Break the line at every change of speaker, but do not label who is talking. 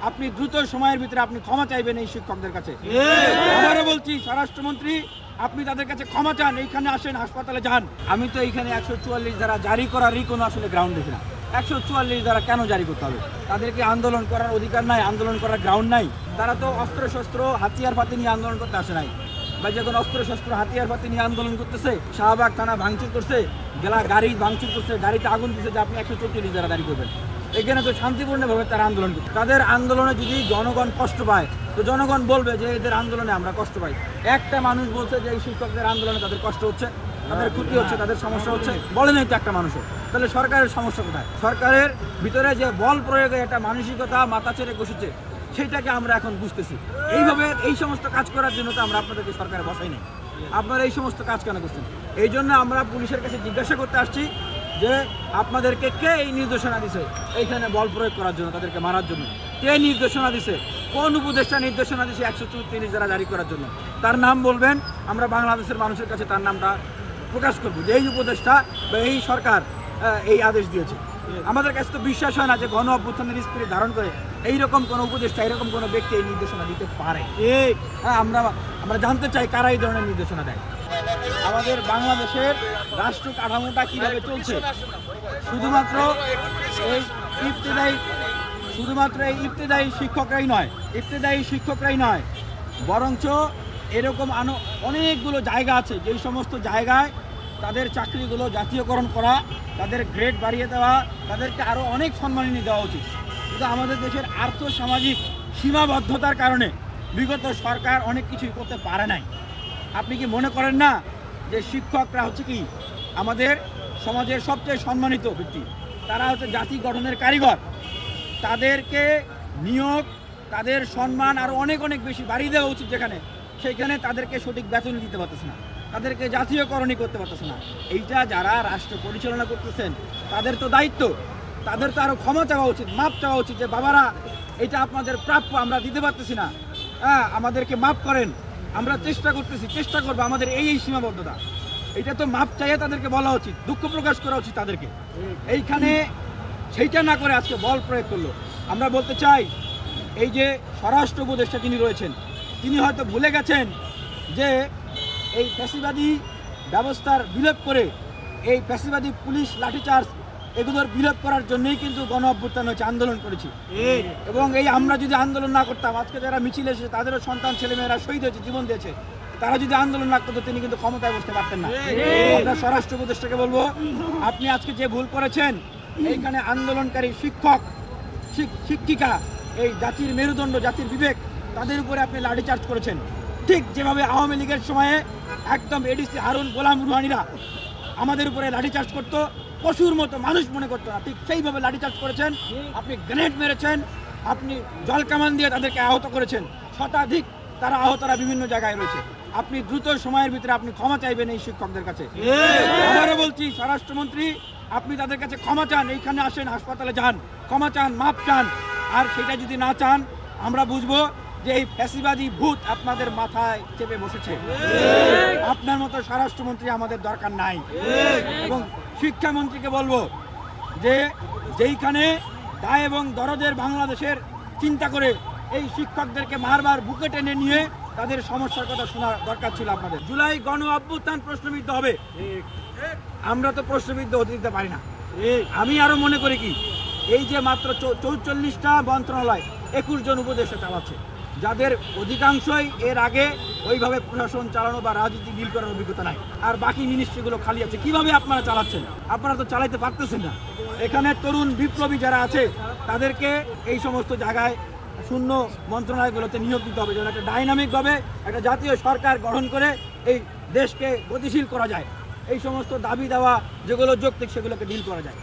আপনি দ্রুত সময়ের ভিতরে আপনি ক্ষমা চাইবেন এই শিক্ষকদের কাছে। আবারও বলছি, স্বরাষ্ট্রমন্ত্রী আপনি তাদের কাছে ক্ষমা চান, এইখানে আসেন, হাসপাতালে যান। আমি তো এইখানে 144 ধারা জারি করারই কোনো আসলে গ্রাউন্ড দেখি না। 144 ধারা কেন জারি করতে হবে? তাদেরকে আন্দোলন করার অধিকার নাই, আন্দোলন করার গ্রাউন্ড নাই। তারা তো অস্ত্র শস্ত্র হাতিয়ার পাতি নিয়ে আন্দোলন করতে আসে নাই, বা যখন অস্ত্র শস্ত্র হাতিয়ার পাতি নিয়ে আন্দোলন করতেছে, শাহবাগ থানা ভাঙচুর করছে, গাড়ি ভাঙচুর করছে, গাড়িতে আগুন দিচ্ছে যে আপনি 144 ধারা জারি করবেন। এখানে তো শান্তিপূর্ণভাবে তারা আন্দোলন করছে। তাদের আন্দোলনে যদি জনগণ কষ্ট পায় তো জনগণ বলবে যে এদের আন্দোলনে আমরা কষ্ট পাই। একটা মানুষ বলছে যে এই শিক্ষকদের আন্দোলনে তাদের কষ্ট হচ্ছে, তাদের ক্ষতি হচ্ছে, তাদের সমস্যা হচ্ছে, বলে নাই তো একটা মানুষও। তাহলে সরকারের সমস্যা কোথায়? সরকারের ভিতরে যে বল প্রয়োগে একটা মানসিকতা মাথা ছেড়ে বসেছে, সেইটাকে আমরা এখন বুঝতেছি। এইভাবে এই সমস্ত কাজ করার জন্য তো আমরা আপনাদেরকে সরকারে বসাই নাই। আপনারা এই সমস্ত কাজ কেন করছেন? এই জন্য আমরা পুলিশের কাছে জিজ্ঞাসা করতে আসছি যে আপনাদেরকে কে এই নির্দেশনা দিছে এইখানে বল প্রয়োগ করার জন্য, তাদেরকে মারার জন্য? কে নির্দেশনা দিছে? কোন উপদেষ্টা নির্দেশনা দিছে 134 ধারা জারি করার জন্য? তার নাম বলবেন, আমরা বাংলাদেশের মানুষের কাছে তার নামটা প্রকাশ করব যে এই উপদেষ্টা বা এই সরকার এই আদেশ দিয়েছে। আমাদের কাছে তো বিশ্বাস হয় না যে গণ অভ্যুত্থানের স্পিরিট ধারণ করে এইরকম কোনো উপদেষ্টা, এরকম কোনো ব্যক্তি এই নির্দেশনা দিতে পারে। হ্যাঁ, আমরা জানতে চাই কারা এই ধরনের নির্দেশনা দেয়। আমাদের বাংলাদেশের রাষ্ট্র কাঠামোটা কিভাবে চলছে শুধুমাত্র এই ইবতেদায়ী শিক্ষকরাই নয়, বরঞ্চ এরকম অনেকগুলো জায়গা আছে যেই সমস্ত জায়গায় তাদের চাকরিগুলো জাতীয়করণ করা, তাদের গ্রেড বাড়িয়ে দেওয়া, তাদেরকে আরও অনেক সম্মাননী দেওয়া উচিত। কিন্তু আমাদের দেশের আর্থসামাজিক সীমাবদ্ধতার কারণে বিগত সরকার অনেক কিছুই করতে পারে নাই। আপনি কি মনে করেন না যে শিক্ষকরা হচ্ছে কি আমাদের সমাজের সবচেয়ে সম্মানিত ব্যক্তি? তারা হচ্ছে জাতি গঠনের কারিগর। তাদেরকে নিয়োগ, তাদের সম্মান আরও অনেক অনেক বেশি বাড়িয়ে দেওয়া উচিত। সেইখানে তাদেরকে সঠিক বেতন দিতে পারতেছে না, তাদেরকে জাতীয়করণই করতে পারতেছে না। এইটা যারা রাষ্ট্র পরিচালনা করতেছেন তাদের তো দায়িত্ব, তাদের তো আরও ক্ষমা চাওয়া উচিত, মাপ চাওয়া উচিত যে বাবারা এটা আপনাদের প্রাপ্য, আমরা দিতে পারতেছি না, আমাদেরকে মাপ করেন, আমরা চেষ্টা করবো, আমাদের এই সীমাবদ্ধতা। এটা তো মাপ চাইয়ে তাদেরকে বলা উচিত, দুঃখ প্রকাশ করা উচিত তাদেরকে। এইখানে সেইটা না করে আজকে বল প্রয়োগ করলো। আমরা বলতে চাই, এই যে স্বরাষ্ট্র উপদেষ্টা যিনি রয়েছেন, তিনি হয়তো ভুলে গেছেন যে এই ফ্যাসিবাদী ব্যবস্থার বিলোপ করে, এই ফ্যাসিবাদী পুলিশ লাঠিচার্জ এগুলোর বিলোপ করার জন্যই কিন্তু গণ অভ্যুত্থান হয়েছে, আন্দোলন করেছি। এবং এই আমরা যদি আন্দোলন না করতাম, আজকে যারা মিছিল এসেছে তাদেরও সন্তান ছেলেমেয়েরা শহীদ হয়েছে, জীবন দিয়েছে, তারা যদি আন্দোলন না করতো তিনি কিন্তু ক্ষমতায় বসতে পারতেন না। আমরা স্বরাষ্ট্র উপদেষ্টাকে বলবো, আপনি আজকে যে ভুল করেছেন, এইখানে আন্দোলনকারী শিক্ষক শিক্ষিকা, এই জাতির মেরুদণ্ড, জাতির বিবেক, তাদের উপরে আপনি লাঠিচার্জ করেছেন। ঠিক যেভাবে আওয়ামী লীগের সময়ে একদম এডিসি হারুন গোলাম রুহানিরা আমাদের উপরে লাঠিচার্জ করতো, পশুর মতো, মানুষ মনে করতো না, ঠিক সেইভাবে লাঠিচার্জ করেছেন। আপনি গ্রেনেড মেরেছেন, আপনি জল কামান দিয়ে তাদেরকে আহত করেছেন, শতাধিক তারা আহতরা বিভিন্ন জায়গায় রয়েছে। আপনি দ্রুত সময়ের ভিতরে আপনি ক্ষমা চাইবেন এই শিক্ষকদের কাছে। আবারও বলছি, স্বরাষ্ট্রমন্ত্রী আপনি তাদের কাছে ক্ষমা চান, এইখানে আসেন, হাসপাতালে যান, ক্ষমা চান, মাপ চান। আর সেটা যদি না চান, আমরা বুঝবো যে এই ফ্যাসিবাদী ভূত আপনাদের মাথায় চেপে বসেছে। আপনার মতো স্বরাষ্ট্রমন্ত্রী আমাদের দরকার নাই। এবং শিক্ষামন্ত্রীকে বলবো যে যেইখানে দায় এবং দরদের বাংলাদেশের চিন্তা করে এই শিক্ষকদেরকে বারবার বুকে টেনে নিয়ে তাদের সমস্যার কথা শোনা দরকার ছিল আপনাদের। জুলাই গণ অভ্যুত্থান প্রশ্নবিদ্ধ হবে, আমরা তো প্রশ্নবিদ্ধ হতে দিতে পারি না। আমি আরো মনে করি কি, এই যে মাত্র 44টা মন্ত্রণালয় 21 জন উপদেষ্টা চালাচ্ছে, যাদের অধিকাংশই এর আগে ওইভাবে প্রশাসন চালানো বা রাজনীতি ডিল করার অভিজ্ঞতা নাই, আর বাকি মিনিস্ট্রিগুলো খালি আছে। কিভাবে আপনারা চালাচ্ছেন? আপনারা তো চালাইতে পারতেছেন না। এখানে তরুণ বিপ্লবী যারা আছে তাদেরকে এই সমস্ত জায়গায় শূন্য মন্ত্রণালয়গুলোতে নিয়োগ দিতে হবে, যেন একটা ডাইনামিকভাবে একটা জাতীয় সরকার গঠন করে এই দেশকে গতিশীল করা যায়, এই সমস্ত দাবি দেওয়া যেগুলো যৌক্তিক সেগুলোকে ডিল করা যায়।